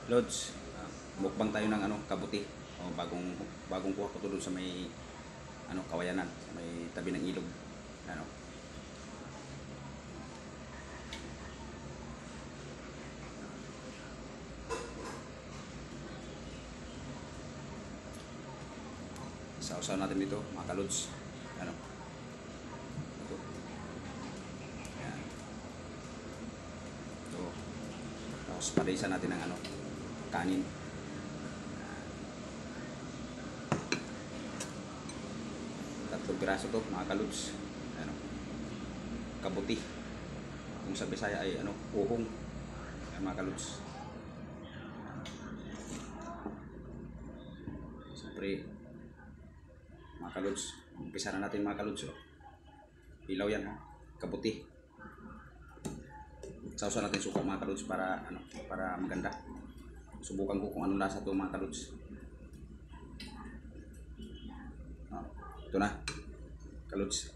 Lods, mukbang tayo ng kabuti. Bagong kuha ko to doon sa may kawayanan, sa may tabi ng ilog. Ano. Sausaw natin dito, mga kalods. Ano. Ito. Yan. Ito. Tapos palisan natin ng kanin. Tatlong piraso to, mga kalods. Ano. Kabuti. Kung sa Bisaya ay uhong. Yan, mga kalods. Siyempre, mga kalods, umpisa na natin, mga kalods. Ilaw yan, kabuti. Sausaw natin suka, mga kalods, para maganda. Subukan ko kung anong lasa to, mga kalods. Ito na, kalods.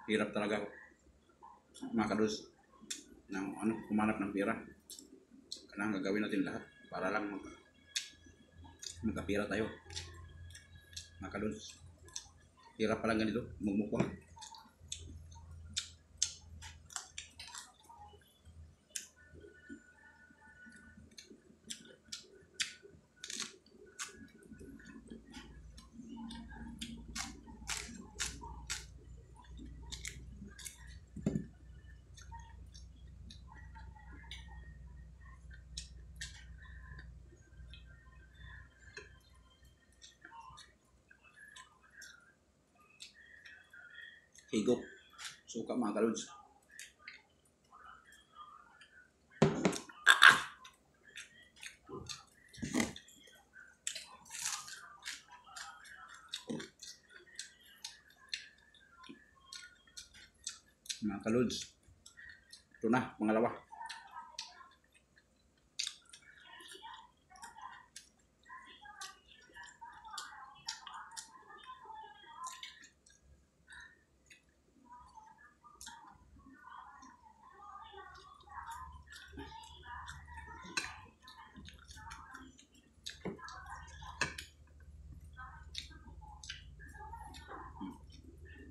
Hirap talaga ako, mga kalods, ng kumanap ng pera. Kailangan gagawin natin lahat para lang magkapira tayo, mga kalods. Hirap palang ganito, magmukwang. Higop, suka, mga kalods. Mga kalods, ito na, pangalawa.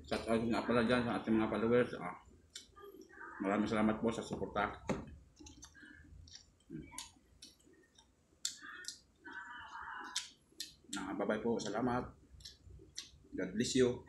Shout out nga pala dyan sa ating mga followers. Maraming salamat po sa suporta. Bye-bye po. Salamat. God bless you.